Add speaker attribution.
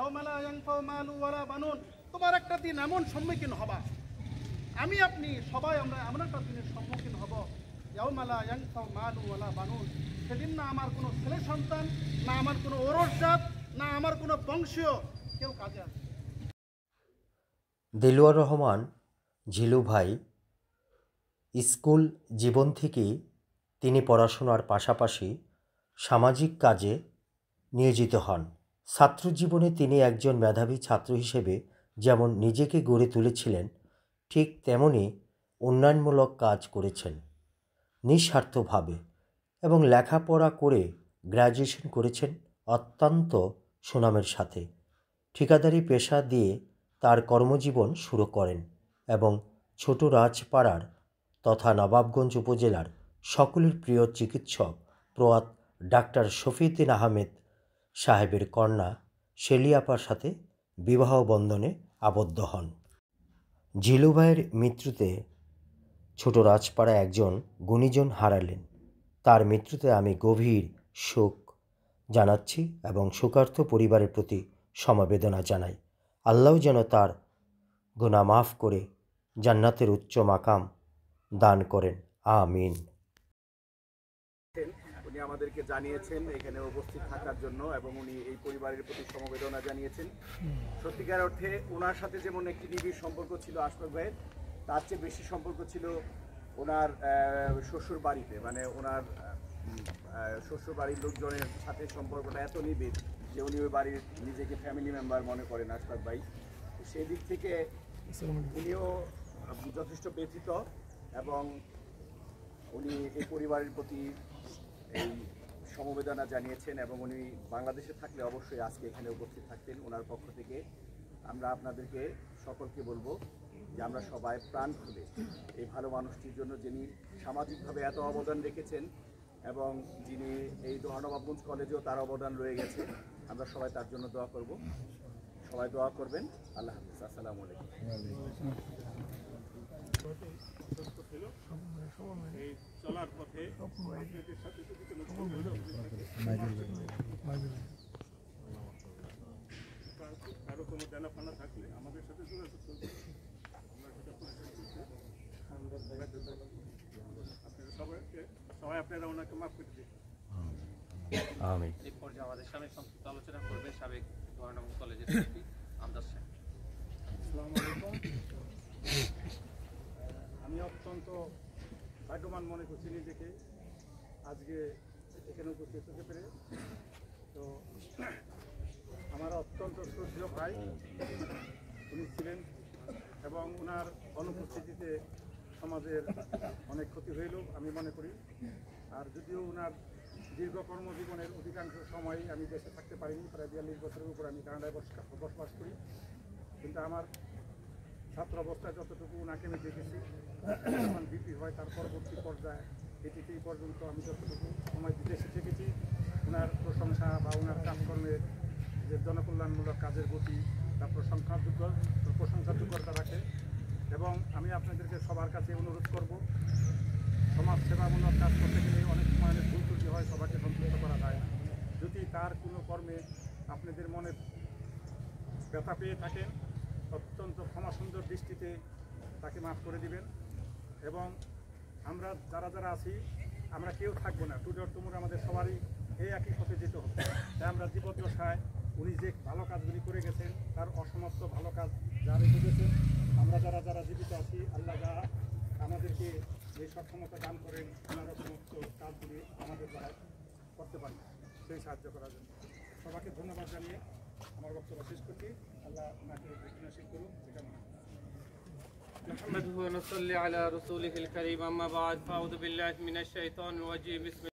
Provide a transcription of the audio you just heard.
Speaker 1: ইয়াউমা লা ইয়ানফাউ মালু ওয়ালা বানুন, তোমার একটা দিন এমন সম্মুখীন হবা, আমি আপনি সবাই আমরা এমন একটা দিনের সম্মুখীন হব, ইয়াউমা লা ইয়ানফাউ মালু ওয়ালা বানুন, সেদিন না আমার কোনো ছেলে সন্তান, না আমার কোনো ওরসজাত, না আমার কোনো বংশীয় কেউ কাজে আসবে।
Speaker 2: দেলোয়ার রহমান ঝিলু ভাই স্কুল জীবন থেকেই তিনি পড়াশোনার পাশাপাশি সামাজিক কাজে নিয়োজিত হন। ছাত্র জীবনে তিনি একজন মেধাবী ছাত্র হিসেবে যেমন নিজেকে গড়ে তুলেছিলেন, ঠিক তেমনি উন্নয়নমূলক কাজ করেছেন নিঃস্বার্থভাবে এবং লেখাপড়া করে গ্র্যাজুয়েশন করেছেন অত্যন্ত সুনামের সাথে। ঠিকাদারি পেশা দিয়ে তার কর্মজীবন শুরু করেন এবং ছোট রাজপাড়ার তথা নবাবগঞ্জ উপজেলার সকলের প্রিয় চিকিৎসক প্রয়াত ডাক্তার শফিউদ্দিন আহমেদ সাহেবের কন্যা শেলিয়াপার সাথে বিবাহ বন্ধনে আবদ্ধ হন। ঝিলু ভাইয়ের মৃত্যুতে ছোট রাজপাড়া একজন গুণীজন হারালেন। তার মৃত্যুতে আমি গভীর শোক জানাচ্ছি এবং শোকার্ত পরিবারের প্রতি সমবেদনা জানাই। আল্লাহ যেন তার গুনাহ মাফ করে জান্নাতের উচ্চ মাকাম দান করেন, আমিন।
Speaker 3: উনি আমাদেরকে জানিয়েছেন এখানে উপস্থিত থাকার জন্য এবং উনি এই পরিবারের প্রতি সমবেদনা জানিয়েছেন। সত্যিকার অর্থে ওনার সাথে যেমন একটি নিবিড় সম্পর্ক ছিল আশফাক ভাইয়ের, তার চেয়ে বেশি সম্পর্ক ছিল ওনার শ্বশুর বাড়িতে, মানে ওনার শ্বশুর বাড়ির লোকজনের সাথে সম্পর্কটা এত নিবিড় যে উনি ওই বাড়ির নিজেকে ফ্যামিলি মেম্বার মনে করেন আশফাক ভাই। সেই দিক থেকে উনিও যথেষ্ট ব্যথিত এবং উনি এই পরিবারের প্রতি এই সমবেদনা জানিয়েছেন এবং উনি বাংলাদেশে থাকলে অবশ্যই আজকে এখানে উপস্থিত থাকতেন। ওনার পক্ষ থেকে আমরা আপনাদেরকে সকলকে বলবো যে আমরা সবাই প্রাণ খুলে এই ভালো মানুষটির জন্য, যিনি সামাজিকভাবে এত অবদান রেখেছেন এবং যিনি এই নবাবগঞ্জ কলেজেও তার অবদান রয়ে গেছে, আমরা সবাই তার জন্য দোয়া করব। সবাই দোয়া করবেন। আল্লাহ হাফিজ। আসসালামু আলাইকুম।
Speaker 4: এই চলার পথে আপনাদের সাথে যদি কোনো কারো কোনো দেনাপানা থাকলে আমাদের সাথে যোগাযোগ করবে, আমরা সেটা পরিশোধ করতে আপনারা সবাই আপনারা ওনাকে মাফ করে দিন।
Speaker 2: আমিন।
Speaker 5: এই পর্যায়ে আমাদের সামনে সংক্ষিপ্ত আলোচনা করবে সাবেক নবাবগঞ্জ কলেজের আমজাদ সাহেব।
Speaker 4: আসসালামু আলাইকুম। আমি অত্যন্ত ভাগ্যবান মনে করছি নিজেকে আজকে এখানে উপস্থিত হতে পেরে। তো আমার অত্যন্ত শ্রদ্ধেয় ভাই উনি ছিলেন এবং ওনার অনুপস্থিতিতে সমাজের অনেক ক্ষতি হইল আমি মনে করি। আর যদিও ওনার দীর্ঘ কর্মজীবনের অধিকাংশ সময় আমি দেশে থাকতে পারিনি, প্রায় 42 বছরের উপর আমি কানাডায় বসবাস করি, কিন্তু আমার ছাত্র অবস্থায় যতটুকু ওনাকে আমি দেখেছি, যখন বিপি হয় তার পরবর্তী পর্যায়ে এটিতেই পর্যন্ত আমি যতটুকু সময় বিদেশে থেকেছি, ওনার প্রশংসা বা ওনার কাজকর্মের যে জনকল্যাণমূলক কাজের গতি তা প্রশংসাযোগ্যতা রাখে। এবং আমি আপনাদেরকে সবার কাছে অনুরোধ করব, সমাজ সেবামূলক কাজ করতে গেলে অনেক সময় অনেক ভুল ত্রুটি হয়, সবাইকে সন্তুষ্ট করা যায় না। যদি তার কোনো কর্মে আপনাদের মনে ব্যথা পেয়ে থাকেন, অত্যন্ত ক্ষমাসুন্দর দৃষ্টিতে তাকে মাফ করে দিবেন। এবং আমরা যারা যারা আছি আমরা কেউ থাকবো না, টুডে টুমুর আমাদের সবারই এই একই পথে যেতে হবে। তাই আমরা জীবদ্দশায় উনি যে ভালো কাজগুলি করে গেছেন, তার অসমাপ্ত ভালো কাজ যা রেখে গেছেন, আমরা যারা যারা জীবিত আছি, আল্লাহ যা আমাদেরকে এই সক্ষমতা দান করেন ওনার সমস্ত কাজগুলি আমাদের দ্বারা করতে পারেন, সেই সাহায্য করার জন্য সবাইকে ধন্যবাদ জানিয়ে আমার বক্তব্য শেষ করছি। আল্লাহ ওনাকে নসিব করুন।
Speaker 5: نحمده ونصلي على رسوله الكريم. أما بعد فأعوذ بالله من الشيطان الرجيم. بسم